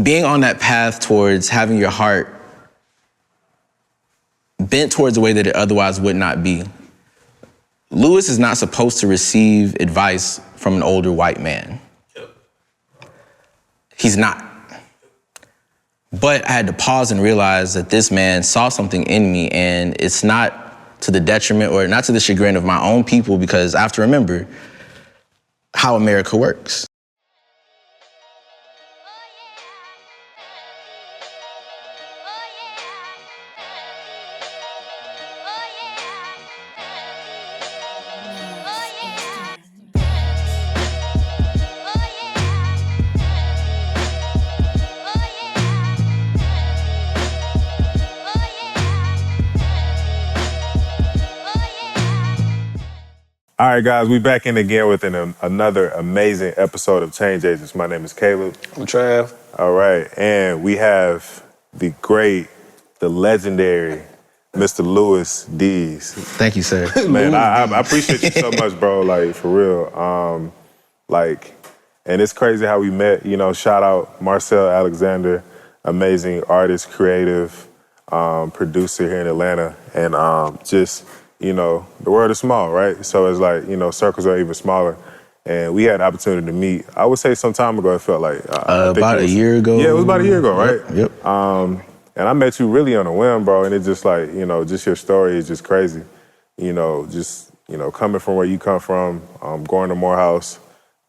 being on that path towards having your heart bent towards a way that it otherwise would not be. Lewis is not supposed to receive advice from an older white man. He's not. But I had to pause and realize that this man saw something in me, and it's not to the detriment or not to the chagrin of my own people, because I have to remember how America works. All right, guys, we back in again with another amazing episode of Change Agents. My name is Caleb. I'm Trav. All right, and we have the great, the legendary Mr. Lewis Deas. Thank you, sir. Man, I appreciate you so much, bro, like, for real. And it's crazy how we met. You know, shout out Marcel Alexander, amazing artist, creative, producer here in Atlanta, and you know, the world is small, right? So it's like, you know, circles are even smaller. And we had the opportunity to meet, I would say some time ago, it felt like. About a year ago. Yeah, it was about a year ago, right? Yep. And I met you really on a whim, bro, and it's just like, you know, just your story is just crazy. You know, just, you know, coming from where you come from, going to Morehouse,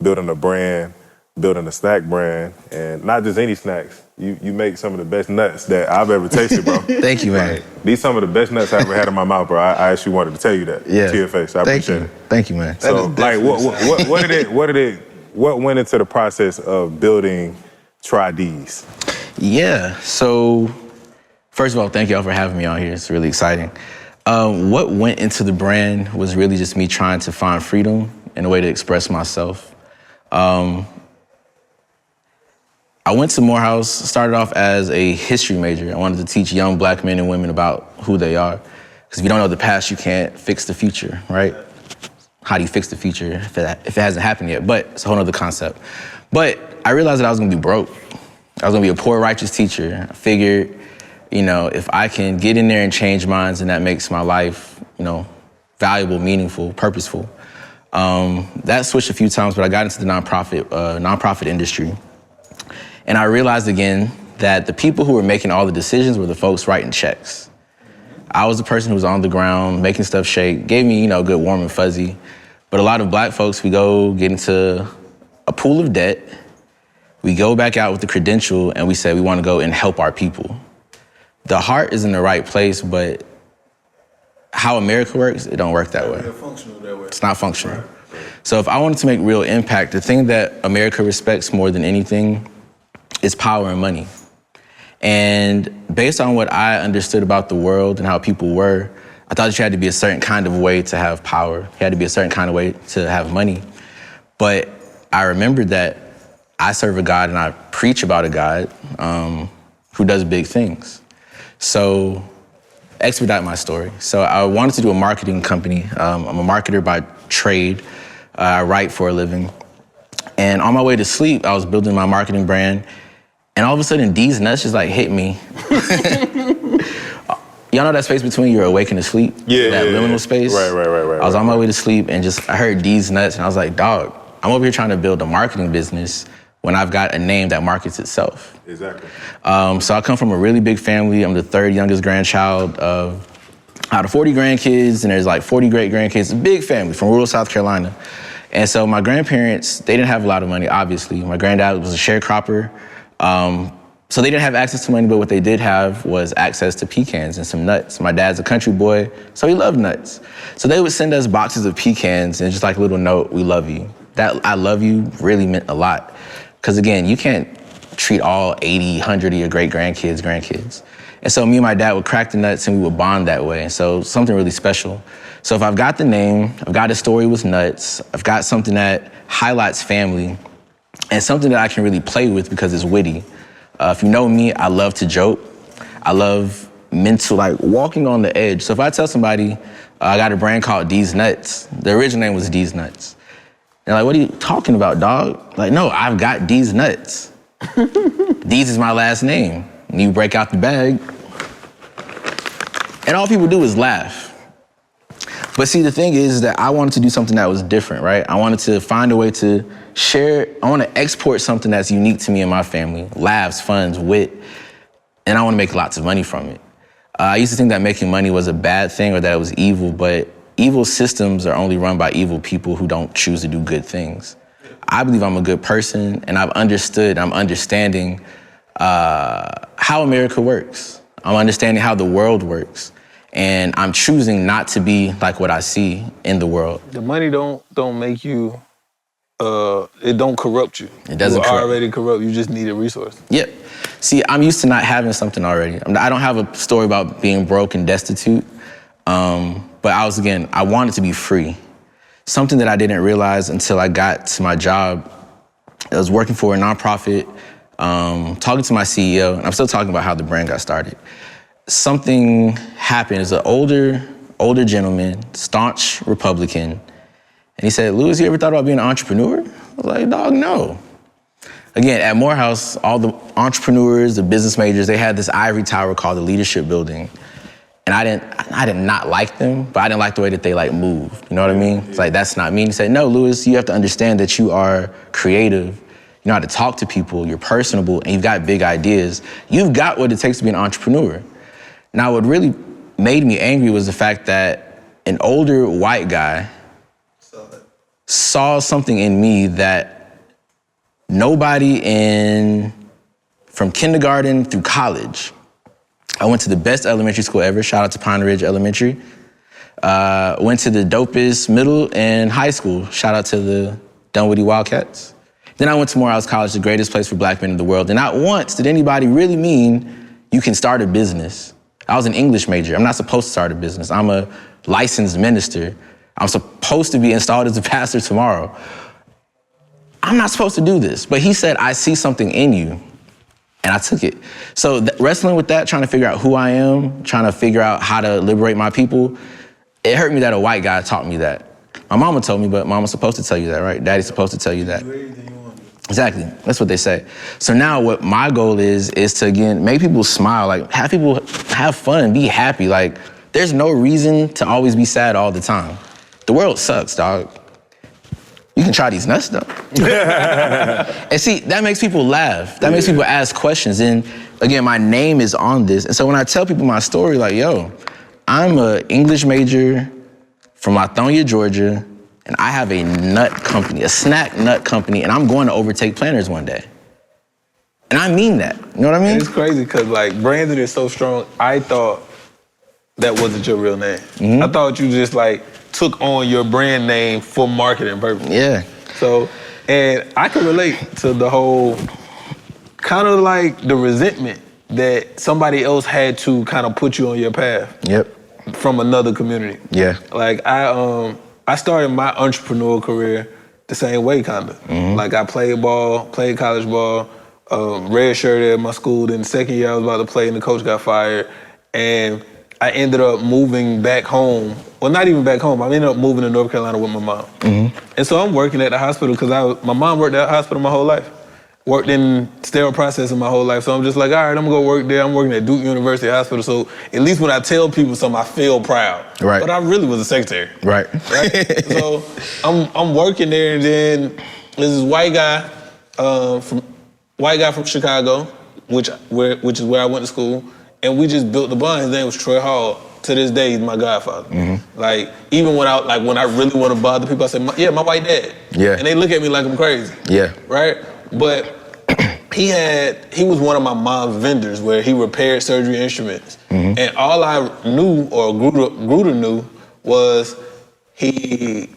building a brand, building a snack brand, and not just any snacks. You make some of the best nuts that I've ever tasted, bro. Thank you, man. Like, these some of the best nuts I ever had in my mouth, bro. I actually wanted to tell you that to your face. I appreciate it. Thank you, man. So, like, what went into the process of building Try Deas? Yeah. So, first of all, thank y'all for having me on here. It's really exciting. What went into the brand was really just me trying to find freedom and a way to express myself. I went to Morehouse, started off as a history major. I wanted to teach young black men and women about who they are. Because if you don't know the past, you can't fix the future, right? How do you fix the future if it hasn't happened yet? But it's a whole other concept. But I realized that I was gonna be broke. I was gonna be a poor, righteous teacher. I figured, you know, if I can get in there and change minds, and that makes my life, you know, valuable, meaningful, purposeful. That switched a few times, but I got into the nonprofit industry. And I realized again that the people who were making all the decisions were the folks writing checks. I was the person who was on the ground, making stuff shake, gave me, you know, good warm and fuzzy. But a lot of black folks, we go get into a pool of debt, we go back out with the credential, and we say we want to go and help our people. The heart is in the right place, but how America works, it don't work that way. It's not functional. So if I wanted to make real impact, the thing that America respects more than anything is power and money. And based on what I understood about the world and how people were, I thought that you had to be a certain kind of way to have power. You had to be a certain kind of way to have money. But I remembered that I serve a God and I preach about a God who does big things. So expedite my story. So I wanted to do a marketing company. I'm a marketer by trade. I write for a living. And on my way to sleep, I was building my marketing brand. And all of a sudden, Deas nuts just like hit me. Y'all know that space between you're awake and asleep? Yeah. That liminal space? Right. I was on my way to sleep and I heard Deas nuts and I was like, dog, I'm over here trying to build a marketing business when I've got a name that markets itself. Exactly. So I come from a really big family. I'm the third youngest grandchild out of 40 grandkids, and there's like 40 great grandkids. A big family from rural South Carolina. And so my grandparents, they didn't have a lot of money, obviously. My granddad was a sharecropper. So they didn't have access to money, but what they did have was access to pecans and some nuts. My dad's a country boy, so he loved nuts. So they would send us boxes of pecans and just like a little note, we love you. That I love you really meant a lot. Because again, you can't treat all 80, 100 of your great grandkids. And so me and my dad would crack the nuts and we would bond that way. And so something really special. So if I've got the name, I've got a story with nuts, I've got something that highlights family, and something that I can really play with because it's witty. If you know me, I love to joke. I love mental, like walking on the edge. So if I tell somebody, I got a brand called Deas Nuts, the original name was Deas Nuts. They're like, what are you talking about, dog? Like, no, I've got Deas Nuts. Deas is my last name. And you break out the bag, and all people do is laugh. But see, the thing is that I wanted to do something that was different, right? I wanted to find a way to share, I want to export something that's unique to me and my family. Laughs, fun, wit, and I want to make lots of money from it. I used to think that making money was a bad thing or that it was evil, but evil systems are only run by evil people who don't choose to do good things. I believe I'm a good person, and I'm understanding how America works. I'm understanding how the world works. And I'm choosing not to be like what I see in the world. The money don't make you, it don't corrupt you. It doesn't You're corrupt. already corrupt, you just need a resource. Yep. See, I'm used to not having something already. I don't have a story about being broke and destitute, but I wanted to be free. Something that I didn't realize until I got to my job. I was working for a nonprofit, talking to my CEO, and I'm still talking about how the brand got started. Something happened. It's an older gentleman, staunch Republican, and he said, "Louis, you ever thought about being an entrepreneur?" I was like, "Dog, no." Again, at Morehouse, all the entrepreneurs, the business majors, they had this ivory tower called the Leadership Building. And I did not like them, but I didn't like the way that they moved. You know what I mean? It's like, that's not me. And he said, "No, Louis, you have to understand that you are creative. You know how to talk to people, you're personable, and you've got big ideas. You've got what it takes to be an entrepreneur." Now, what really made me angry was the fact that an older white guy saw something in me that nobody from kindergarten through college. I went to the best elementary school ever, shout out to Pine Ridge Elementary. Went to the dopest middle and high school, shout out to the Dunwoody Wildcats. Then I went to Morehouse College, the greatest place for black men in the world. And not once did anybody really mean you can start a business. I was an English major. I'm not supposed to start a business. I'm a licensed minister. I'm supposed to be installed as a pastor tomorrow. I'm not supposed to do this. But he said, "I see something in you." And I took it. So wrestling with that, trying to figure out who I am, trying to figure out how to liberate my people, it hurt me that a white guy taught me that. My mama told me, but mama's supposed to tell you that, right? Daddy's supposed to tell you that. Exactly, that's what they say. So now what my goal is to, again, make people smile, like have people have fun, be happy. Like, there's no reason to always be sad all the time. The world sucks, dog. You can try these nuts though. And see, that makes people laugh. That makes people ask questions. And again, my name is on this. And so when I tell people my story, like, yo, I'm an English major from Lithonia, Georgia, and I have a nut company, a snack nut company, and I'm going to overtake Planters one day. And I mean that, you know what I mean? And it's crazy because branding is so strong, I thought that wasn't your real name. Mm-hmm. I thought you just took on your brand name for marketing purposes. Yeah. So, and I can relate to the whole, kind of the resentment that somebody else had to kind of put you on your path. Yep. From another community. Yeah. I started my entrepreneurial career the same way, kind of. Mm-hmm. I played college ball, redshirted at my school. Then the second year I was about to play and the coach got fired. And I ended up moving back home. Well, not even back home. I ended up moving to North Carolina with my mom. Mm-hmm. And so I'm working at the hospital because my mom worked at the hospital my whole life. Worked in sterile processing my whole life. So I'm just like, all right, I'm gonna go work there. I'm working at Duke University Hospital. So at least when I tell people something, I feel proud. Right. But I really was a secretary. Right. So I'm working there, and then there's this white guy from Chicago, which is where I went to school, and we just built the bond. His name was Troy Hall. To this day, he's my godfather. Mm-hmm. Even when I really want to bother people, I say, "Yeah, my white dad." Yeah. And they look at me like I'm crazy. Yeah. Right. But he was one of my mom's vendors where he repaired surgery instruments. Mm-hmm. And all I knew, or Gruder knew, was he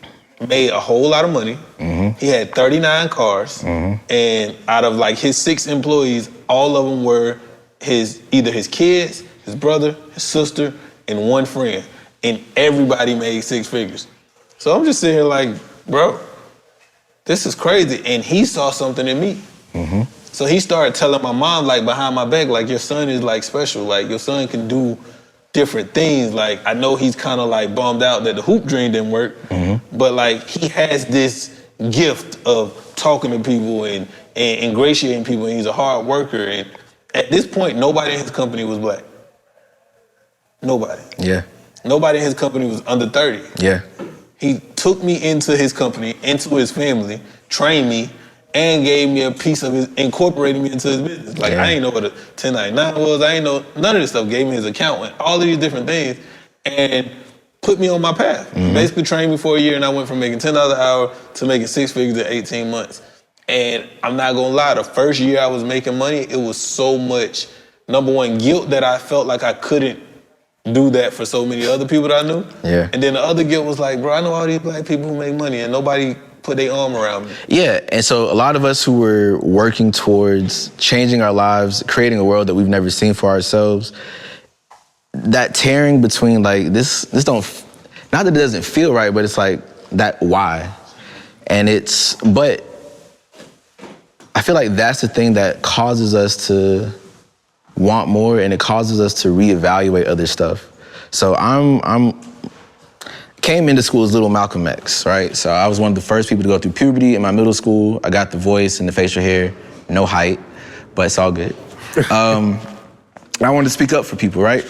made a whole lot of money. Mm-hmm. He had 39 cars. Mm-hmm. And out of his 6 employees, all of them were either his kids, his brother, his sister, and 1 friend. And everybody made 6 figures. So I'm just sitting here bro, this is crazy. And he saw something in me. Mm-hmm. So he started telling my mom, behind my back, your son is, special. Your son can do different things. I know he's kind of, bummed out that the hoop dream didn't work. Mm-hmm. But, he has this gift of talking to people and ingratiating people, and he's a hard worker. And at this point, nobody in his company was black. Nobody. Yeah. Nobody in his company was under 30. Yeah. He took me into his company, into his family, trained me, and gave me a piece of his, incorporated me into his business. Like, I didn't know what a 1099 was. I didn't know none of this stuff. Gave me his account, all of these different things, and put me on my path. Basically trained me for a year, and I went from making $10 an hour to making 6 figures in 18 months. And I'm not gonna lie, the first year I was making money, it was so much, number one, guilt that I felt like I couldn't do that for so many other people that I knew. Yeah. And then the other guilt was like, bro, I know all these black people who make money, and nobody put their arm around me. Yeah, and so a lot of us who were working towards changing our lives, creating a world that we've never seen for ourselves, that tearing between like this don't, not that it doesn't feel right, but it's like that why. And but I feel like that's the thing that causes us to want more, and it causes us to reevaluate other stuff. So came into school as little Malcolm X, right? So I was one of the first people to go through puberty in my middle school. I got the voice and the facial hair, no height, but it's all good. I wanted to speak up for people, right?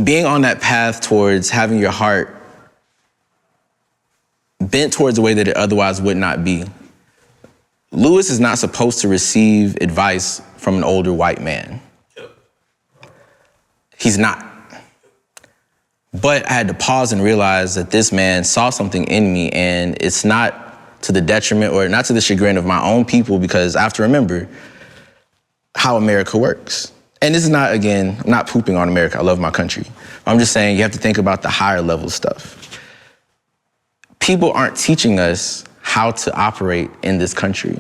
Being on that path towards having your heart bent towards a way that it otherwise would not be. Lewis is not supposed to receive advice from an older white man. He's not. But I had to pause and realize that this man saw something in me, and it's not to the detriment or not to the chagrin of my own people, because I have to remember how America works. And this is not, again, I'm not pooping on America. I love my country. I'm just saying you have to think about the higher level stuff. People aren't teaching us how to operate in this country.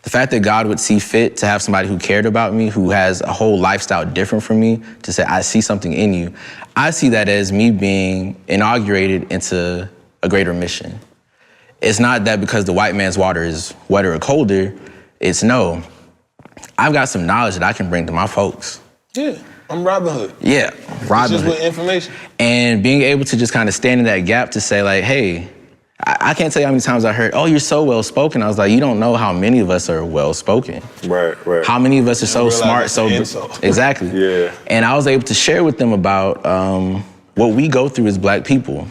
The fact that God would see fit to have somebody who cared about me, who has a whole lifestyle different from me, to say, I see something in you, I see that as me being inaugurated into a greater mission. It's not that because the white man's water is wetter or colder, it's no. I've got some knowledge that I can bring to my folks. Yeah, I'm Robin Hood. Yeah, Robin Hood. Just with information. And being able to just kind of stand in that gap to say like, hey, I can't tell you how many times I heard, oh, you're so well-spoken. I was like, you don't know how many of us are well-spoken. Right. How many of us are so smart, so... Exactly. Yeah. And I was able to share with them about what we go through as black people.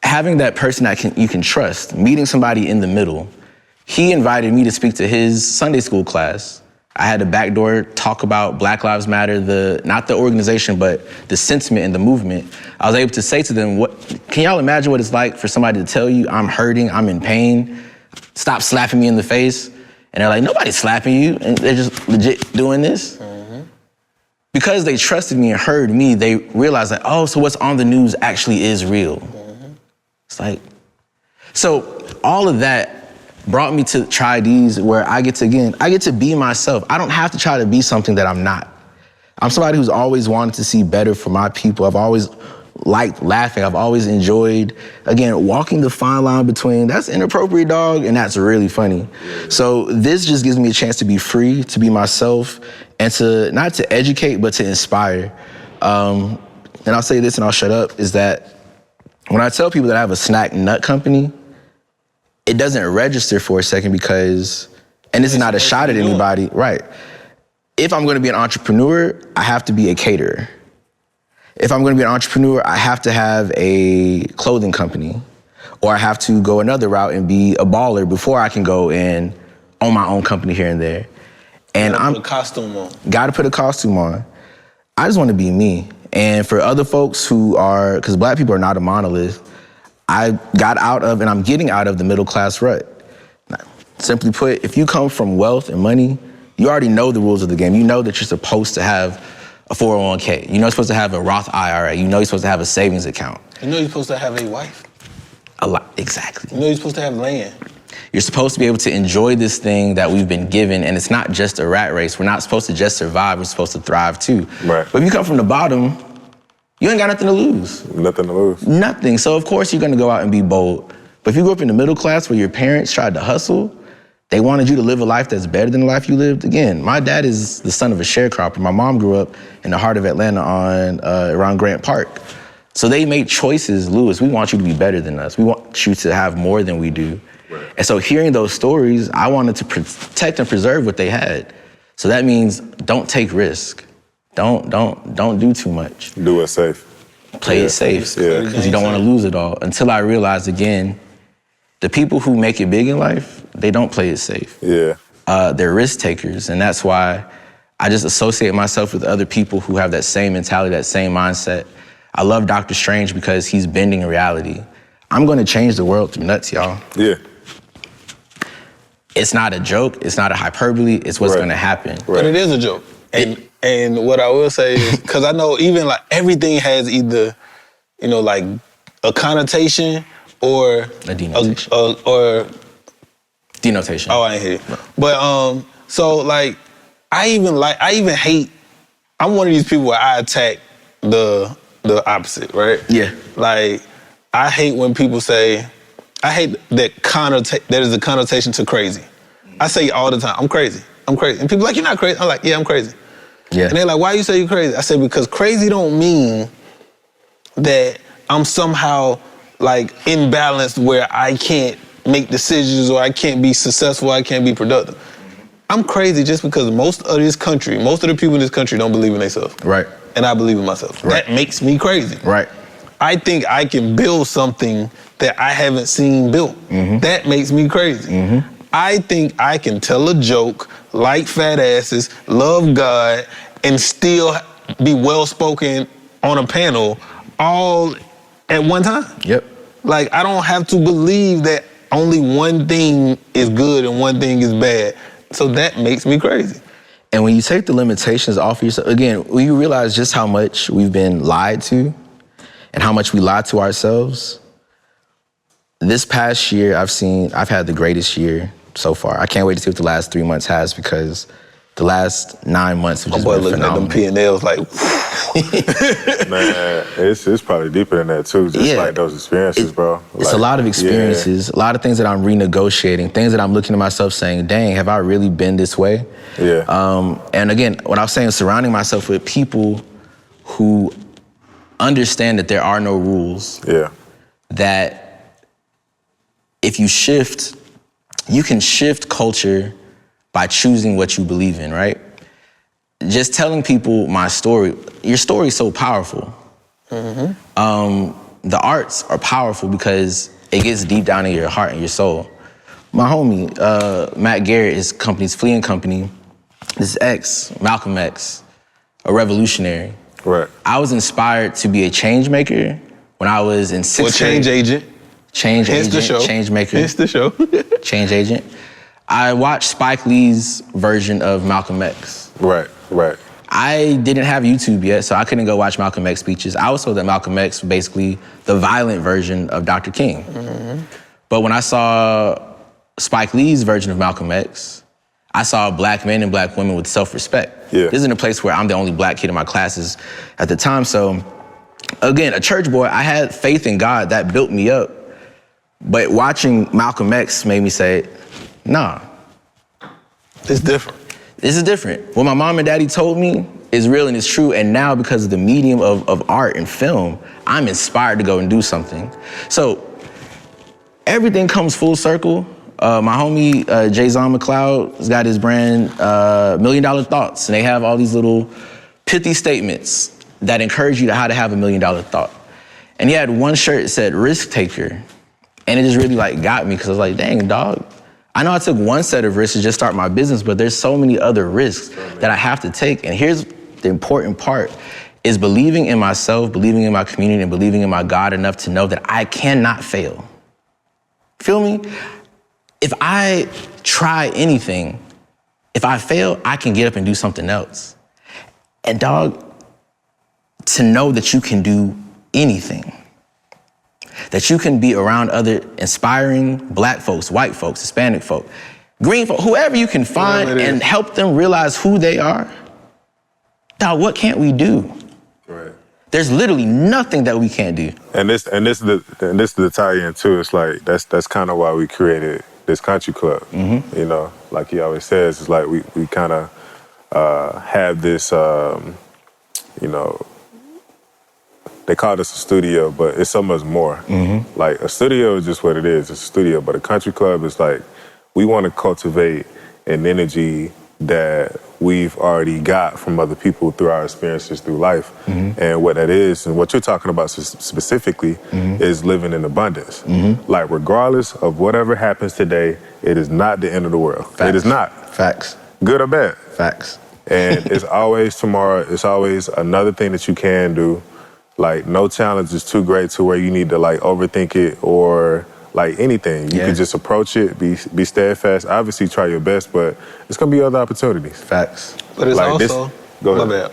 Having that person that you can trust, meeting somebody in the middle. He invited me to speak to his Sunday school class. I had a backdoor talk about Black Lives Matter, not the organization, but the sentiment and the movement. I was able to say to them, can y'all imagine what it's like for somebody to tell you, I'm hurting, I'm in pain, stop slapping me in the face? And they're like, nobody's slapping you, and they're just legit doing this? Mm-hmm. Because they trusted me and heard me, they realized that, oh, so what's on the news actually is real. Mm-hmm. It's like, so all of that brought me to try Deas, where I get to be myself. I don't have to try to be something that I'm not. I'm somebody who's always wanted to see better for my people. I've always liked laughing. I've always enjoyed, again, walking the fine line between that's inappropriate, dog, and that's really funny. So this just gives me a chance to be free, to be myself, and to not to educate, but to inspire. And I'll say this and I'll shut up, is that when I tell people that I have a snack nut company, it doesn't register for a second because, and this is not a shot at anybody, right? If I'm gonna be an entrepreneur, I have to be a caterer. If I'm gonna be an entrepreneur, I have to have a clothing company, or I have to go another route and be a baller before I can go and own my own company here and there. And put a costume on. Gotta put a costume on. I just wanna be me. And for other folks who are, because black people are not a monolith, I got out of, and I'm getting out of, the middle class rut. Simply put, if you come from wealth and money, you already know the rules of the game. You know that you're supposed to have a 401k. You know you're supposed to have a Roth IRA. You know you're supposed to have a savings account. You know you're supposed to have a wife. A lot, exactly. You know you're supposed to have land. You're supposed to be able to enjoy this thing that we've been given, and it's not just a rat race. We're not supposed to just survive, we're supposed to thrive too. Right. But if you come from the bottom, you ain't got nothing to lose. Nothing to lose. Nothing. So of course you're gonna go out and be bold. But if you grew up in the middle class where your parents tried to hustle, they wanted you to live a life that's better than the life you lived. Again, my dad is the son of a sharecropper. My mom grew up in the heart of Atlanta around Grant Park. So they made choices, Lewis, we want you to be better than us. We want you to have more than we do. Right. And so hearing those stories, I wanted to protect and preserve what they had. So that means don't take risk. Don't do too much. Do it safe. Play it safe, because you don't want to lose it all. Until I realized, again, the people who make it big in life, they don't play it safe. Yeah. They're risk takers, and that's why I just associate myself with other people who have that same mentality, that same mindset. I love Dr. Strange because he's bending reality. I'm gonna change the world through nuts, y'all. Yeah. It's not a joke, it's not a hyperbole, it's what's gonna happen. But it is a joke. And what I will say is, because I know even like everything has either, you know, like a connotation or a denotation. Or denotation. Oh, I ain't hear it. No. But so like I even hate. I'm one of these people where I attack the opposite, right? Yeah. Like I hate when people say, I hate that there is a connotation to crazy. I say all the time, I'm crazy. And people are like, you're not crazy. I'm like, yeah, I'm crazy. Yeah. And they're like, why you say you're crazy? I said, because crazy don't mean that I'm somehow like imbalanced where I can't make decisions or I can't be successful, I can't be productive. I'm crazy just because most of the people in this country don't believe in themselves. Right. And I believe in myself. Right. That makes me crazy. Right. I think I can build something that I haven't seen built. Mm-hmm. That makes me crazy. Mm-hmm. I think I can tell a joke, like fat asses, love God, and still be well-spoken on a panel all at one time. Yep. Like, I don't have to believe that only one thing is good and one thing is bad. So that makes me crazy. And when you take the limitations off of yourself, again, when you realize just how much we've been lied to and how much we lie to ourselves, this past year I've had the greatest year so far. I can't wait to see what the last 3 months has, because the last 9 months have just been phenomenal. My boy looking at them P&Ls like, man, it's probably deeper than that too. Just like those experiences, bro. It's a lot of experiences, a lot of things that I'm renegotiating, things that I'm looking at myself saying, dang, have I really been this way? Yeah. And again, what I was saying, surrounding myself with people who understand that there are no rules. Yeah. That if you shift, you can shift culture by choosing what you believe in, right? Just telling people my story, your story is so powerful. Mm-hmm. The arts are powerful because it gets deep down in your heart and your soul. My homie, Matt Garrett, his company's Flea & Company, this X, Malcolm X, a revolutionary. Right. I was inspired to be a change maker when I was in sixth grade. Change agent. Change Hence agent, the show. change maker. It's the show. Change agent. I watched Spike Lee's version of Malcolm X. Right. I didn't have YouTube yet, so I couldn't go watch Malcolm X speeches. I was told that Malcolm X was basically the violent version of Dr. King. Mm-hmm. But when I saw Spike Lee's version of Malcolm X, I saw black men and black women with self-respect. Yeah. This isn't a place where I'm the only black kid in my classes at the time. So again, a church boy, I had faith in God that built me up. But watching Malcolm X made me say, nah. It's different. This is different. What my mom and daddy told me is real and it's true. And now because of the medium of art and film, I'm inspired to go and do something. So everything comes full circle. My homie, Jay-Zon McLeod, has got his brand, $1 Million Thoughts. And they have all these little pithy statements that encourage you to how to have $1 million thought. And he had one shirt that said risk taker. And it just really like got me, because I was like, dang, dog. I know I took one set of risks to just start my business, but there's so many other risks that I have to take. And here's the important part, is believing in myself, believing in my community, and believing in my God enough to know that I cannot fail. Feel me? If I try anything, if I fail, I can get up and do something else. And dog, to know that you can do anything, that you can be around other inspiring black folks, white folks, Hispanic folk, green folk, whoever you can find and help them realize who they are. Dog, what can't we do? Right. There's literally nothing that we can't do. And this the tie-in too. It's like that's kind of why we created this country club. Mm-hmm. You know, like he always says, it's like we kind of have this, you know, they called us a studio, but it's so much more. Like a studio is just what it is, it's a studio, but a country club is like, we want to cultivate an energy that we've already got from other people through our experiences through life. And what that is, and what you're talking about specifically, is living in abundance. Like regardless of whatever happens today, it is not the end of the world. Facts. It is not. Facts. Good or bad. Facts. And it's always tomorrow, it's always another thing that you can do. Like no challenge is too great to where you need to like overthink it or like anything. You can just approach it, be steadfast. Obviously try your best, but it's gonna be other opportunities. Facts. But it's Like also, go ahead. my bad.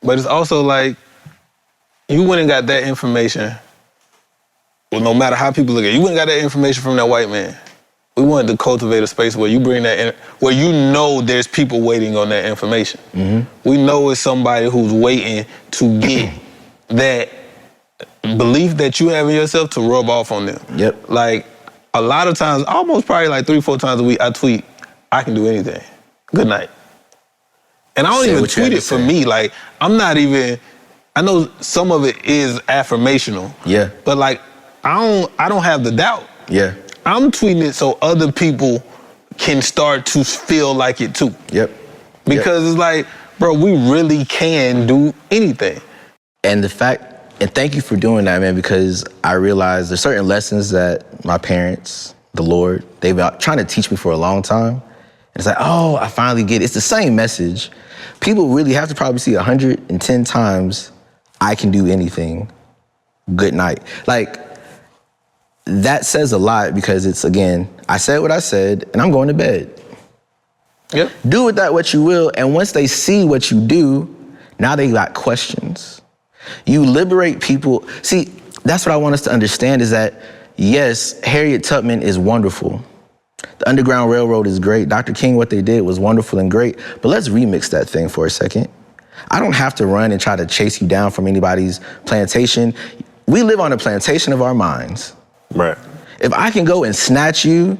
But it's also like, you went and got that information, well, no matter how people look at it, you went and got that information from that white man. We wanted to cultivate a space where you bring that in, where you know there's people waiting on that information. We know it's somebody who's waiting to get that belief that you have in yourself to rub off on them. Yep. Like, a lot of times, almost probably like 3-4 times a week, I tweet, I can do anything. Good night. And I don't Say even what you tweet had it to for say. me. Like, I'm not even, I know some of it is affirmational. Yeah. But like, I don't have the doubt. Yeah. I'm tweeting it so other people can start to feel like it too. Yep. Because it's like, bro, we really can do anything. And the fact, and thank you for doing that, man, because I realized there's certain lessons that my parents, the Lord, they've been trying to teach me for a long time. And it's like, oh, I finally get it. It's the same message. People really have to probably see 110 times, I can do anything. Good night. Like, that says a lot because it's, again, I said what I said and I'm going to bed. Yep. Do with that what you will, and once they see what you do, now they got questions. You liberate people. See, that's what I want us to understand is that, yes, Harriet Tubman is wonderful. The Underground Railroad is great. Dr. King, what they did was wonderful and great, but let's remix that thing for a second. I don't have to run and try to chase you down from anybody's plantation. We live on a plantation of our minds. Right. If I can go and snatch you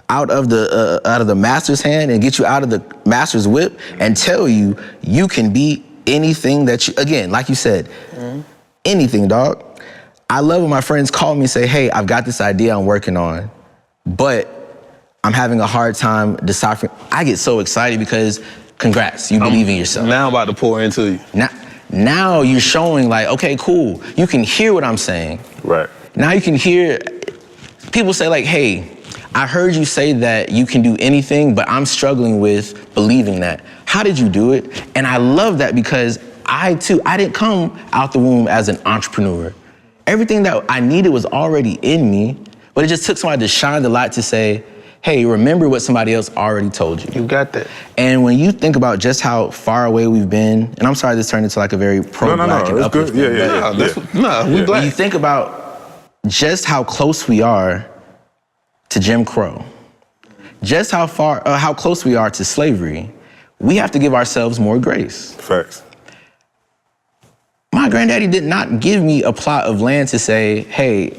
out of the master's hand and get you out of the master's whip and tell you you can be anything that you, again, like you said, anything, dog. I love when my friends call me and say, hey, I've got this idea I'm working on, but I'm having a hard time deciphering. I get so excited because congrats, you believe in yourself. Now I'm about to pour into you. Now you're showing like, okay, cool. You can hear what I'm saying. Right. Now you can hear people say like, hey, I heard you say that you can do anything, but I'm struggling with believing that. How did you do it? And I love that because I didn't come out the womb as an entrepreneur. Everything that I needed was already in me, but it just took somebody to shine the light to say, hey, remember what somebody else already told you. You got that. And when you think about just how far away we've been, and I'm sorry this turned into like a very pro-black and it's good. uplifting. We When black. you think about just how close we are to Jim Crow, just how close we are to slavery, we have to give ourselves more grace. Facts. My granddaddy did not give me a plot of land to say, hey,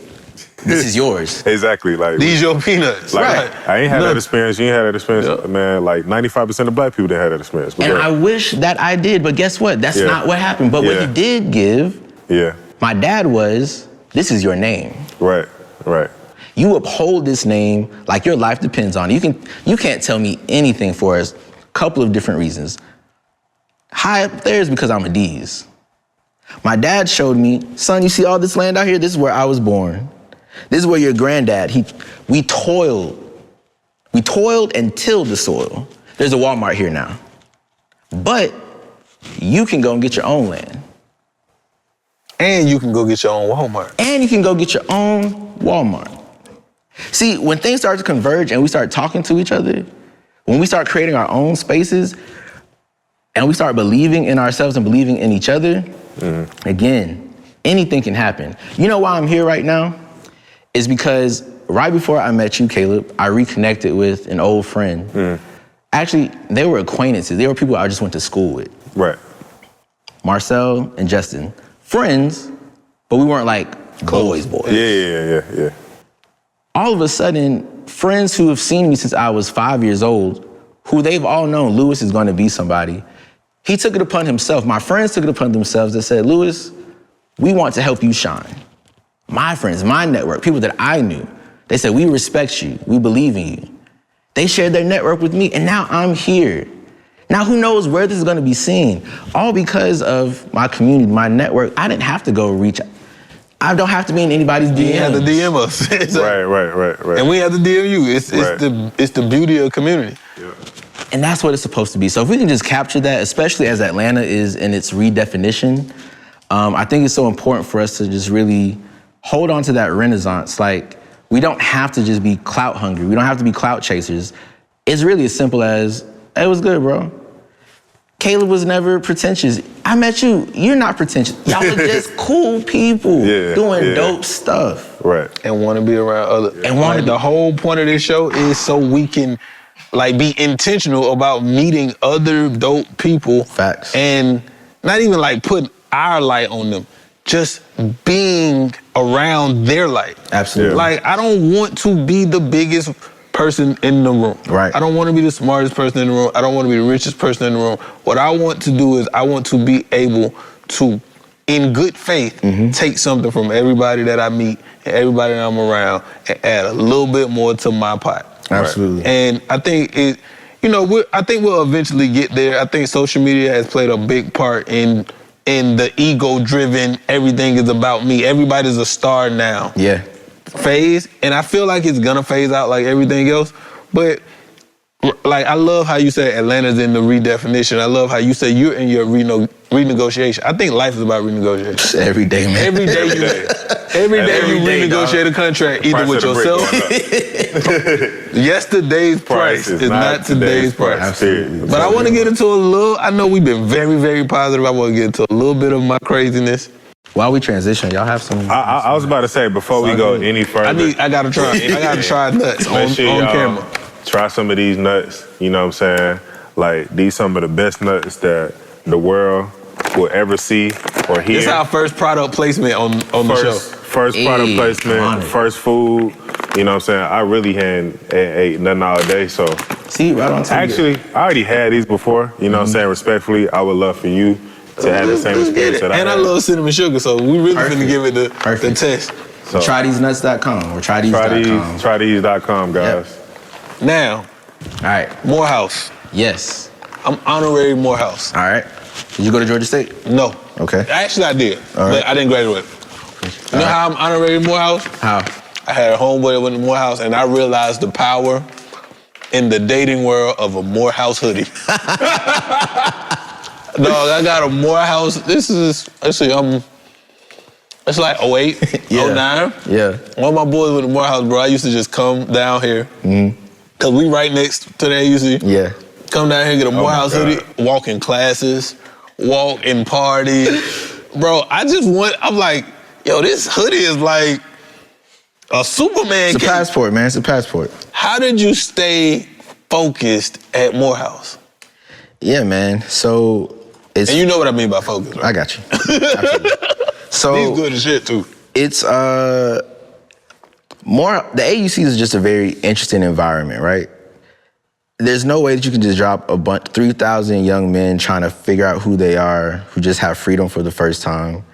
this is yours. Exactly. Like These your peanuts. like, Right. I ain't had that experience. You ain't had that experience, man. Like 95% of black people didn't have that experience. But And go I ahead. wish that I did, but guess what? That's Yeah. not what happened. But what Yeah. he did give, Yeah. my dad was, this is your name. Right. Right. You uphold this name like your life depends on it. You can't tell me anything for us. Couple of different reasons. High up there is because I'm a Deas. My dad showed me, son, you see all this land out here? This is where I was born. This is where your granddad, we toiled. We toiled and tilled the soil. There's a Walmart here now. But you can go and get your own land. And you can go get your own Walmart. And you can go get your own Walmart. See, when things start to converge and we start talking to each other, when we start creating our own spaces and we start believing in ourselves and believing in each other, again, anything can happen. You know why I'm here right now? Is because right before I met you, Caleb, I reconnected with an old friend. Actually, they were acquaintances. They were people I just went to school with. Right. Marcel and Justin. Friends, but we weren't like boys. Yeah. All of a sudden, friends who have seen me since I was 5 years old, who they've all known Lewis is going to be somebody, he took it upon himself. My friends took it upon themselves and said, Lewis, we want to help you shine. My friends, my network, people that I knew, they said, we respect you, we believe in you. They shared their network with me, and now I'm here. Now who knows where this is gonna be seen? All because of my community, my network. I didn't have to go reach out. I don't have to be in anybody's DMs. You have to DM us. Right. And we have to DM you. It's the beauty of community. Yeah. And that's what it's supposed to be. So if we can just capture that, especially as Atlanta is in its redefinition, I think it's so important for us to just really hold on to that renaissance. Like, we don't have to just be clout hungry. We don't have to be clout chasers. It's really as simple as, hey, what's good, bro? Caleb was never pretentious. I met you, you're not pretentious. Y'all are just cool people doing dope stuff. Right. And want to be around other. And want to the whole point of this show is so we can like be intentional about meeting other dope people. Facts. And not even like putting our light on them, just being around their light. Absolutely. Like, I don't want to be the biggest person in the room. Right. I don't want to be the smartest person in the room. I don't want to be the richest person in the room. What I want to do is I want to be able to, in good faith, take something from everybody that I meet and everybody that I'm around and add a little bit more to my pot. Absolutely. Right? And I think I think we'll eventually get there. I think social media has played a big part in the ego-driven, everything is about me. Everybody's a star now. Yeah. Phase, and I feel like it's gonna phase out like everything else, but like I love how you say Atlanta's in the redefinition. I love how you say you're in your renegotiation. I think life is about renegotiation. Every day, man. Every day you renegotiate a contract, either with yourself. Yesterday's price is not today's price. Absolutely. But I want to get into a little, I know we've been very, very positive. I want to get into a little bit of my craziness. While we transition, y'all have some. I was about to say, before we go any further, I gotta try nuts on camera. Try some of these nuts, you know what I'm saying? Like, these some of the best nuts that the world will ever see or hear. This is our first product placement on the show. First product placement, first food, you know what I'm saying? I really hadn't ate nothing all day, so. See, right on time. Actually, I already had these before, you know what I'm saying? Respectfully, I would love for you to have the same experience that I had. And I love cinnamon sugar, so we really finna give it the test. So, TryTheseNuts.com or TryThese.com. TryThese.com, guys. Yep. Now, all right. Morehouse. Yes. I'm honorary Morehouse. All right. Did you go to Georgia State? No. Okay. Actually, I did, but I didn't graduate. You know how I'm honorary Morehouse? How? I had a homeboy that went to Morehouse, and I realized the power in the dating world of a Morehouse hoodie. Dog, I got a Morehouse. It's like 08, 09. Yeah. One of my boys went to Morehouse, bro. I used to just come down here. Because we right next to the AUC. Yeah. Come down here, get a Morehouse hoodie, walk in classes, walk in parties. Bro, I'm like, yo, this hoodie is like a Superman. It's a passport, man. It's a passport. How did you stay focused at Morehouse? Yeah, man. So it's... And you know what I mean by focus, right? I got you. Absolutely. So he's good as shit, too. It's the AUC is just a very interesting environment, right? There's no way that you can just drop 3,000 young men trying to figure out who they are, who just have freedom for the first time.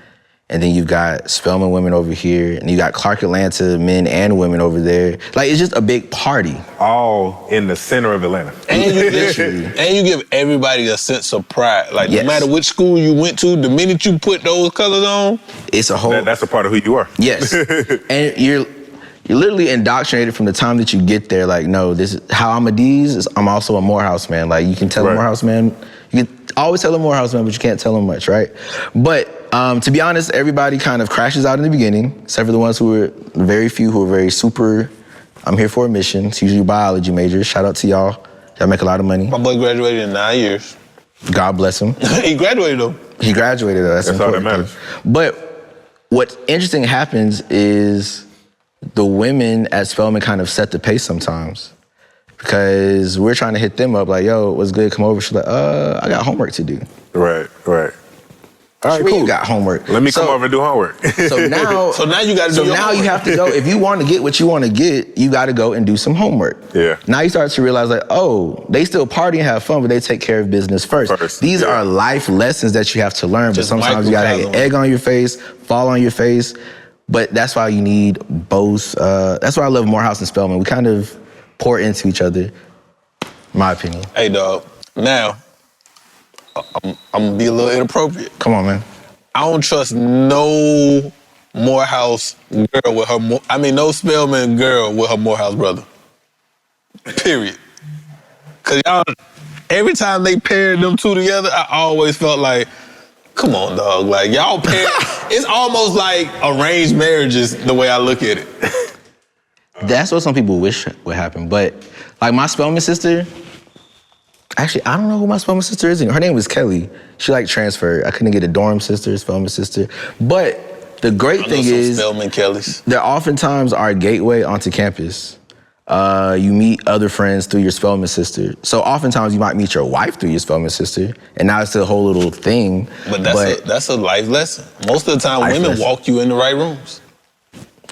And then you've got Spelman women over here, and you got Clark Atlanta men and women over there. Like, it's just a big party. All in the center of Atlanta. And you give everybody a sense of pride. Like, no matter which school you went to, the minute you put those colors on, it's a whole... That's a part of who you are. Yes. And you're literally indoctrinated from the time that you get there. Like, no, this is how I'm a Deas. I'm also a Morehouse man. Like, you can tell a Morehouse man, you can always tell a Morehouse man, but you can't tell them much, right? But to be honest, everybody kind of crashes out in the beginning, except for the ones very few who are very super, I'm here for a mission. It's usually biology majors. Shout out to y'all. Y'all make a lot of money. My boy graduated in 9 years. God bless him. He graduated, though. He graduated, though. That's all that important. matters. But what's interesting happens is the women at Spelman kind of set the pace sometimes, because we're trying to hit them up like, yo, what's good? Come over. She's like, I got homework to do. Right. All right, Sure, cool. you got homework. Let me come over and do homework. So now, So now you got to do so your now you homework. have to go. If you want to get what you want to get, you got to go and do some homework. Yeah. Now you start to realize like, oh, they still party and have fun, but they take care of business first. These yeah. are life lessons that you have to learn. Just but sometimes you got to have an microcosm. egg on your face, fall on your face. But that's why you need both. That's why I love Morehouse and Spelman. We kind of pour into each other. My opinion. Hey, dog. Now, I'm gonna be a little inappropriate. Come on, man. I don't trust no Morehouse girl with her. No Spelman girl with her Morehouse brother. Period. Cause y'all, every time they paired them two together, I always felt like, come on, dog. Like y'all paired. It's almost like arranged marriages the way I look at it. That's what some people wish would happen. But like my Spelman sister, actually, I don't know who my Spelman sister is. Her name was Kelly. She like transferred. I couldn't get a dorm sister, Spelman sister. But the great thing is, Spelman Kellys. they're oftentimes our gateway onto campus. You meet other friends through your Spelman sister. So oftentimes you might meet your wife through your Spelman sister, and now it's a whole little thing. But that's a life lesson. Most of the time, Life women lesson. walk you in the right rooms.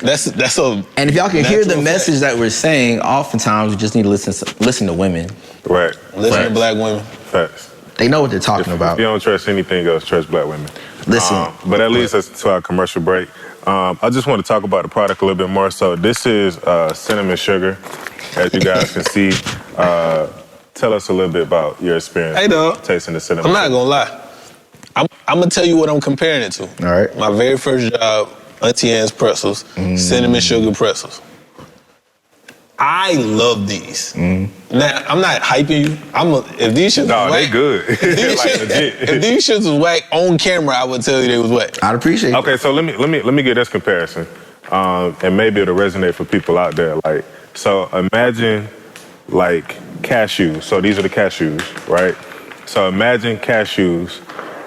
That's a. And if y'all can hear the natural message fact. that we're saying, oftentimes we just need to listen to women. Right. Listen to Facts. black women. Facts. They know what they're talking about. If you don't trust anything else, trust black women. Listen. But that leads us to our commercial break. I just want to talk about the product a little bit more. So this is cinnamon sugar, as you guys can see. Tell us a little bit about your experience. Hey, dog. Tasting the cinnamon. I'm not gonna lie. I'm gonna tell you what I'm comparing it to. All right. My very first job, Auntie Anne's pretzels, cinnamon sugar pretzels. I love these. Now, I'm not hyping you. If these shits No, was they whack, good. If these, Like, shit, legit. if these shits was whack on camera, I would tell you they was whack. I'd appreciate it. Okay, so let me get this comparison, and maybe it'll resonate for people out there. Like, so imagine like cashews. So these are the cashews, right? So imagine cashews,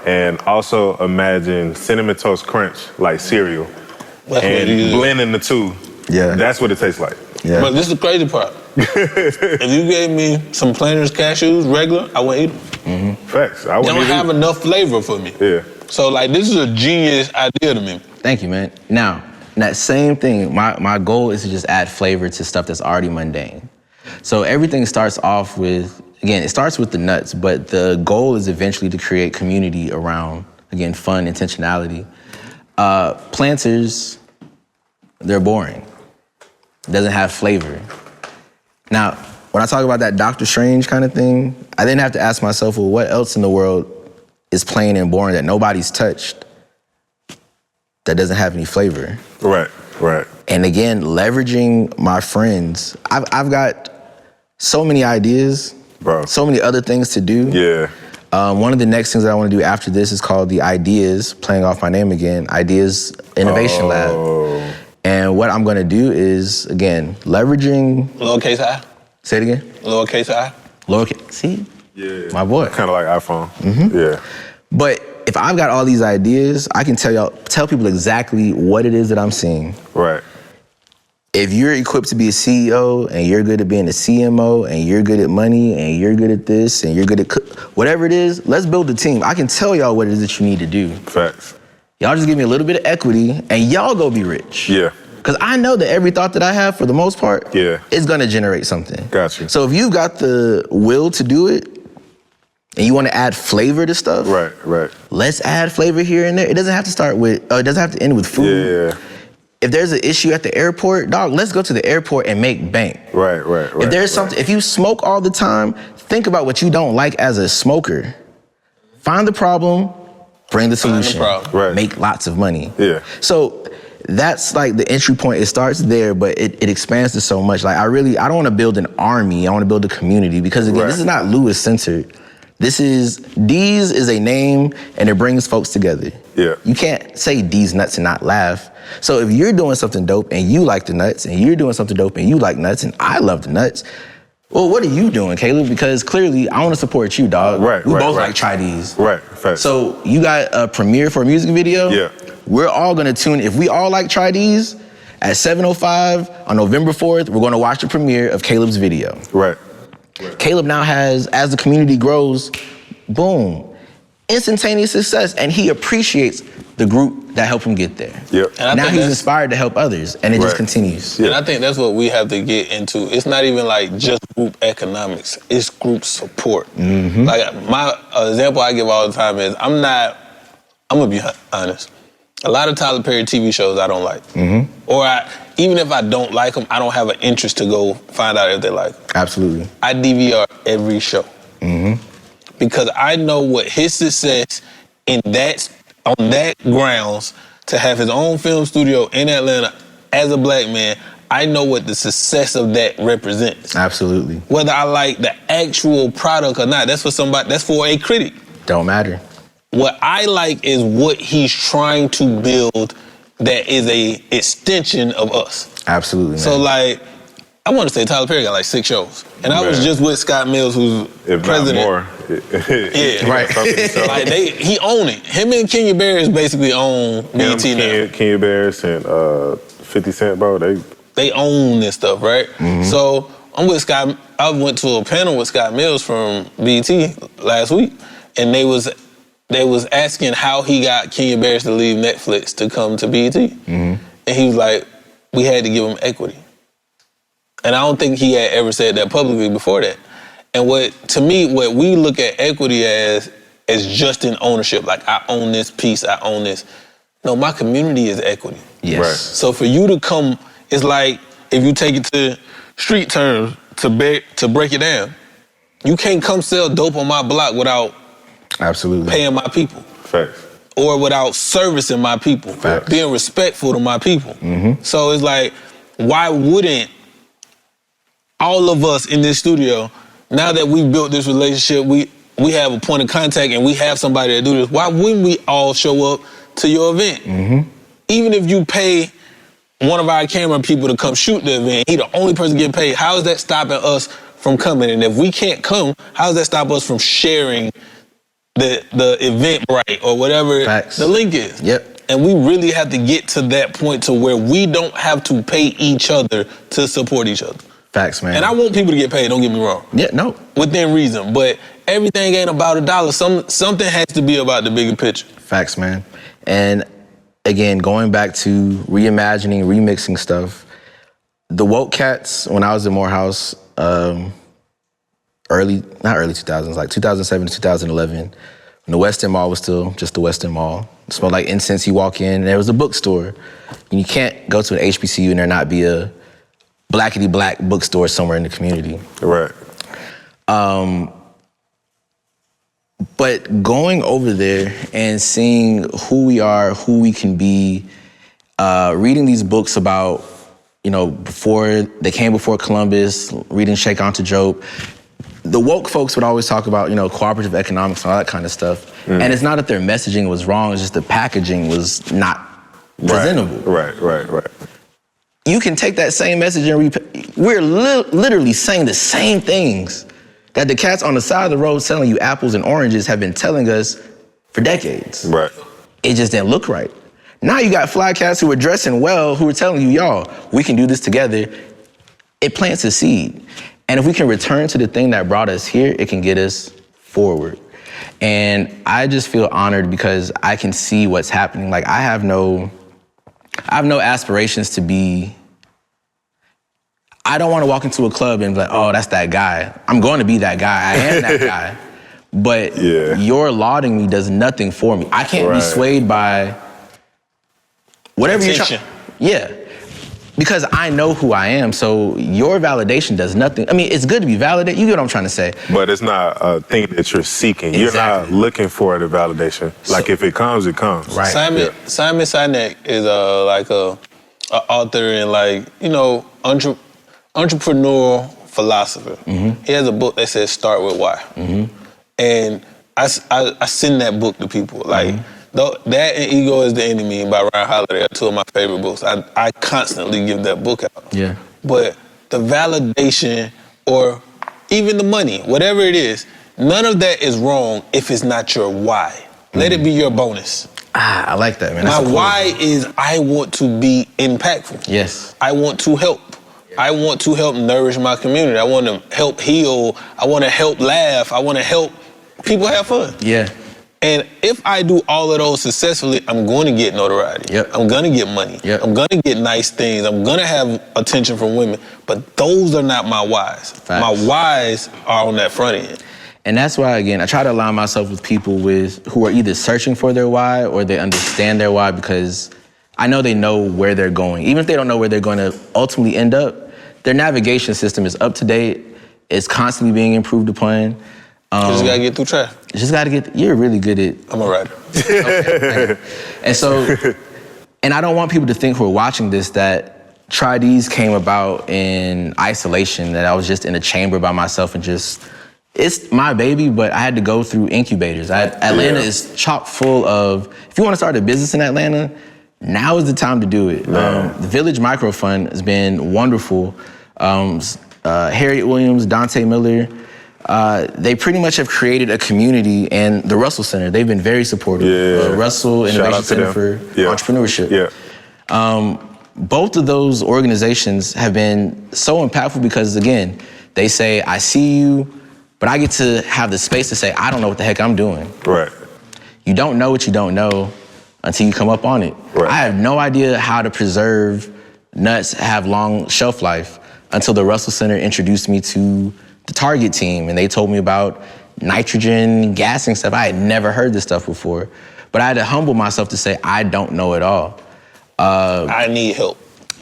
and also imagine Cinnamon Toast Crunch, like cereal, That's what it and is. blending the two. Yeah. That's what it tastes like. Yeah. But this is the crazy part. If you gave me some Planters cashews, regular, I wouldn't eat them. Facts. I They wouldn't don't even have enough flavor for me. Yeah. So like, this is a genius idea to me. Thank you, man. Now, that same thing, my goal is to just add flavor to stuff that's already mundane. So everything starts off with, again, it starts with the nuts, but the goal is eventually to create community around, again, fun, intentionality. Planters, they're boring. Doesn't have flavor. Now, when I talk about that Doctor Strange kind of thing, I then have to ask myself, well, what else in the world is plain and boring that nobody's touched that doesn't have any flavor? Right. Right. And again, leveraging my friends. I've got so many ideas, Bro. so many other things to do. Yeah. One of the next things that I want to do after this is called the Ideas, playing off my name again, Ideas Innovation Lab. And what I'm going to do is, again, leveraging... Lowercase I? Say it again? Lowercase I? Lowercase, see? Yeah. My boy. Kind of like iPhone. Yeah. But if I've got all these ideas, I can tell people exactly what it is that I'm seeing. Right. If you're equipped to be a CEO and you're good at being a CMO and you're good at money and you're good at this and you're good at whatever it is, let's build a team. I can tell y'all what it is that you need to do. Facts. Y'all just give me a little bit of equity and y'all go be rich. Yeah. Because I know that every thought that I have, for the most part, Yeah. is going to generate something. Got you. So if you've got the will to do it and you want to add flavor to stuff, Right. Right. let's add flavor here and there. It doesn't have to start with, it doesn't have to end with food. Yeah. If there's an issue at the airport, dog, let's go to the airport and make bank. Right. Right. Right. If there's something, if you smoke all the time, think about what you don't like as a smoker. Find the problem, bring the solution. problem. Right. Make lots of money. Yeah. So that's like the entry point. It starts there, but it expands to so much. Like I don't want to build an army. I want to build a community because again, Right. this is not Lewis centered. This is, Deas is a name and it brings folks together. Yeah. You can't say Deas nuts and not laugh. So if you're doing something dope and you like the nuts and you're doing something dope and you like nuts and I love the nuts, well, what are you doing, Caleb? Because clearly I want to support you, dog. Right, We right, both right. like Try Deas. Right. Facts. So you got a premiere for a music video? Yeah. We're all gonna tune, if we all like Try Deas, at 7:05 on November 4th, we're gonna watch the premiere of Caleb's video. Right. Caleb now has, as the community grows, boom. instantaneous success, and he appreciates the group that helped him get there. Yep. And I Now think he's that's- inspired to help others, and it just Right. continues. And I think that's what we have to get into. It's not even like just group economics. It's group support. Like my example I give all the time is I'm gonna be honest. A lot of Tyler Perry TV shows I don't like. Or even if I don't like them, I don't have an interest to go find out if they like them. Absolutely. I DVR every show. Because I know what his success on that grounds to have his own film studio in Atlanta as a black man, I know what the success of that represents. Absolutely. Whether I like the actual product or not, that's for a critic. Don't matter. What I like is what he's trying to build that is a extension of us. Absolutely, man. So like, I want to say Tyler Perry got like 6 shows. And I was Man. just with Scott Mills, who's If president. not more. Yeah. Right. Like he own it. Him and Kenya Barris basically own BET now. Kenya Barris and 50 Cent, bro, They own this stuff, right? So I'm with Scott. I went to a panel with Scott Mills from BET last week, and they was asking how he got Kenya Barris to leave Netflix to come to BET. And he was like, we had to give him equity. And I don't think he had ever said that publicly before that. And what we look at equity as just in ownership, like I own this piece, I own this. No, my community is equity. Yes. Right. So for you to come, it's like if you take it to street terms to break it down, you can't come sell dope on my block without Absolutely. paying my people. Facts. Or without servicing my people, Facts. being respectful to my people. So it's like, why wouldn't all of us in this studio, now that we've built this relationship, we have a point of contact and we have somebody to do this, why wouldn't we all show up to your event? Even if you pay one of our camera people to come shoot the event, he the only person getting paid, how is that stopping us from coming? And if we can't come, how does that stop us from sharing the event right or whatever Facts. the link is? Yep. And we really have to get to that point to where we don't have to pay each other to support each other. Facts, man. And I want people to get paid, don't get me wrong. Yeah, no. Within reason. But everything ain't about $1. Something has to be about the bigger picture. Facts, man. And again, going back to reimagining, remixing stuff, the woke cats, when I was in Morehouse, not early 2000s, like 2007 to 2011, when the West End Mall was still just the West End Mall. It smelled like incense. You walk in, and there was a bookstore. And you can't go to an HBCU and there not be a blackety-black bookstore somewhere in the community. Right. But going over there and seeing who we are, who we can be, reading these books about, before they came before Columbus, reading Sheikh Anta Diop, the woke folks would always talk about, cooperative economics and all that kind of stuff. And it's not that their messaging was wrong, it's just the packaging was not presentable. Right. You can take that same message and we're literally saying the same things that the cats on the side of the road selling you apples and oranges have been telling us for decades. Right. It just didn't look right. Now you got fly cats who are dressing well, who are telling you, y'all, we can do this together. It plants a seed. And if we can return to the thing that brought us here, it can get us forward. And I just feel honored because I can see what's happening. Like I have no aspirations to be, I don't want to walk into a club and be like, oh, that's that guy. I'm going to be that guy. I am that guy. But your lauding me does nothing for me. I can't be swayed by whatever you're trying. Yeah. Because I know who I am, so your validation does nothing. I mean, it's good to be validated. You get what I'm trying to say. But it's not a thing that you're seeking. Exactly. You're not looking for the validation. Like if it comes, it comes. Right. Simon Sinek is like a author and entrepreneurial philosopher. He has a book that says "Start with Why," and I send that book to people. That and Ego is the Enemy by Ryan Holiday are two of my favorite books. I constantly give that book out. Yeah. But the validation or even the money, whatever it is, none of that is wrong if it's not your why. Let it be your bonus. I like that, man. My That's a cool why is I want to be impactful. Yes. I want to help. I want to help nourish my community. I want to help heal. I want to help laugh. I want to help people have fun. Yeah. And if I do all of those successfully, I'm going to get notoriety. Yep. I'm going to get money. Yep. I'm going to get nice things. I'm going to have attention from women. But those are not my whys. Facts. My whys are on that front end. And that's why, again, I try to align myself with people who are either searching for their why or they understand their why, because I know they know where they're going. Even if they don't know where they're going to ultimately end up, their navigation system is up to date. It's constantly being improved upon. You just got to get through traffic. You just got to you're really good at. I'm a writer. Okay. And so, and I don't want people to think who are watching this that Trav IG came about in isolation, that I was just in a chamber by myself and just, it's my baby, but I had to go through incubators. Atlanta is chock full of, if you want to start a business in Atlanta, now is the time to do it. The Village Micro Fund has been wonderful. Harriet Williams, Dante Miller, they pretty much have created a community, and the Russell Center, they've been very supportive. Russell Innovation Center for Entrepreneurship. Both of those organizations have been so impactful because, again, they say, I see you, but I get to have the space to say, I don't know what the heck I'm doing. Right. You don't know what you don't know until you come up on it. Right. I have no idea how to preserve nuts, have long shelf life, until the Russell Center introduced me to the Target team, and they told me about nitrogen gassing stuff. I had never heard this stuff before, but I had to humble myself to say, I don't know it all. I need help.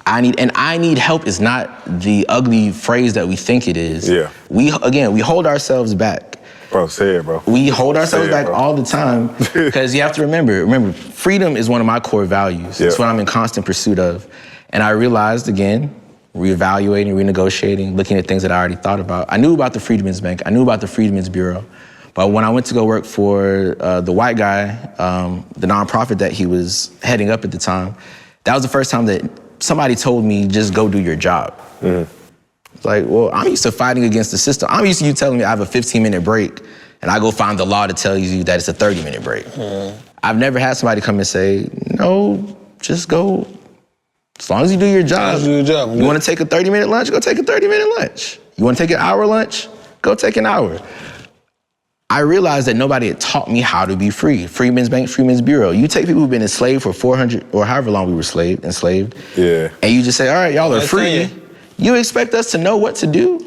I need help is not the ugly phrase that we think it is. Yeah. We hold ourselves back. Bro, say it, bro. We hold ourselves back bro. all the time because you have to remember, freedom is one of my core values. It's what I'm in constant pursuit of. And I realized, again, reevaluating, renegotiating, looking at things that I already thought about. I knew about the Freedmen's Bank. I knew about the Freedmen's Bureau. But when I went to go work for the white guy, the nonprofit that he was heading up at the time, that was the first time that somebody told me, just go do your job. It's like, well, I'm used to fighting against the system. I'm used to you telling me I have a 15-minute break, and I go find the law to tell you that it's a 30-minute break. I've never had somebody come and say, no, just go. As long as you do your job. You want to take a 30-minute lunch? Go take a 30-minute lunch. You want to take an hour lunch? Go take an hour. I realized that nobody had taught me how to be free. Freedmen's Bank, Freedmen's Bureau. You take people who've been enslaved for 400 or however long we were enslaved, and you just say, all right, y'all are free. You expect us to know what to do?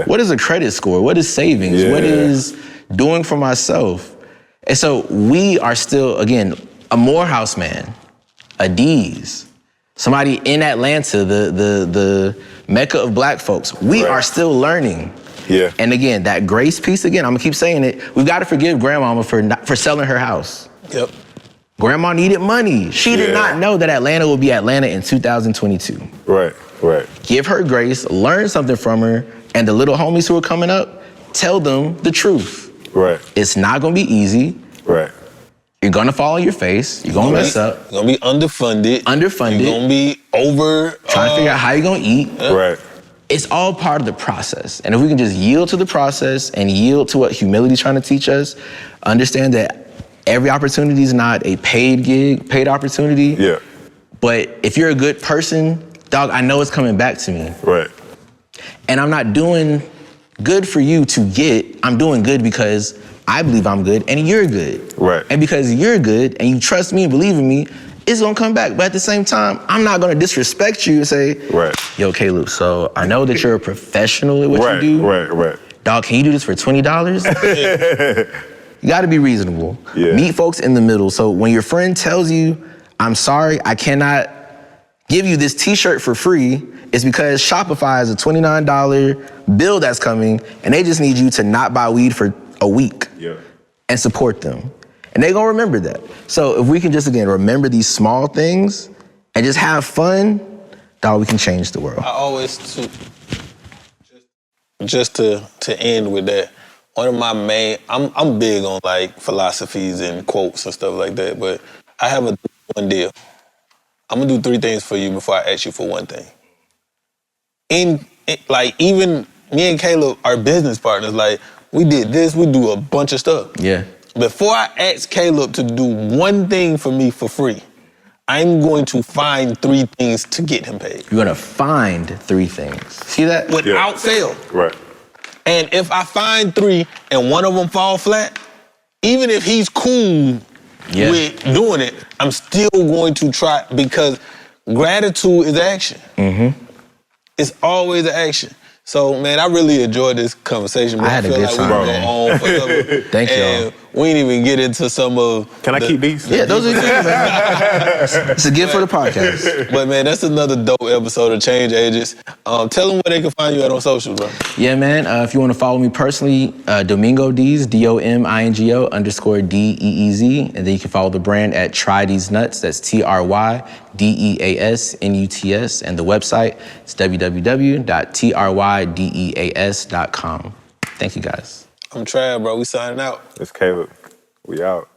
What is a credit score? What is savings? What is doing for myself? And so we are still, again, a Morehouse man, a Deas, somebody in Atlanta, the mecca of black folks. We are still learning. And again, that grace piece, again, I'm gonna keep saying it, we've got to forgive grandmama for selling her house. Grandma needed money. She did not know that Atlanta would be Atlanta in 2022. Right. Give her grace, learn something from her, and the little homies who are coming up, tell them the truth. It's not gonna be easy. You're gonna fall on your face. You're gonna mess up. You're gonna be underfunded. You're gonna be trying to figure out how you're gonna eat. It's all part of the process. And if we can just yield to the process and yield to what humility is trying to teach us, understand that every opportunity is not a paid gig, paid opportunity. But if you're a good person, dog, I know it's coming back to me. And I'm not doing good for you to get, I'm doing good because I believe I'm good and you're good. And because you're good and you trust me and believe in me, it's gonna come back. But at the same time, I'm not gonna disrespect you and say, yo, Caleb, so I know that you're a professional at what you do. Dog, can you do this for $20? You gotta be reasonable. Meet folks in the middle. So when your friend tells you, I'm sorry, I cannot give you this t-shirt for free, it's because Shopify has a $29 bill that's coming and they just need you to not buy weed for a week and support them. And they're gonna remember that. So if we can just, again, remember these small things and just have fun, dog, we can change the world. I always, just to end with that, one of my main, I'm big on like philosophies and quotes and stuff like that, but I have one deal. I'm gonna do 3 things for you before I ask you for one thing. Like even me and Caleb are business partners. Like we did this, we do a bunch of stuff. Before I ask Caleb to do one thing for me for free, I'm going to find 3 things to get him paid. You're gonna find 3 things. See that? Without fail. And if I find 3 and one of them fall flat, even if he's cool with doing it, I'm still going to try because gratitude is action. Mm-hmm. It's always an action. So, man, I really enjoyed this conversation. I had a good time, we man. go on forever. Thank y'all. We didn't even get into some of... Can I keep these? Yeah, those are good, man. It's a gift for the podcast. But, man, that's another dope episode of Change Ages. Tell them where they can find you at on social, bro. Yeah, man. If you want to follow me personally, Domingo Deas, DOMINGO _DEEZ. And then you can follow the brand at Try These Nuts. That's TRYDEASNUTS. And the website is www.trydeas.com. Thank you, guys. I'm Trav, bro. We signing out. It's Caleb. We out.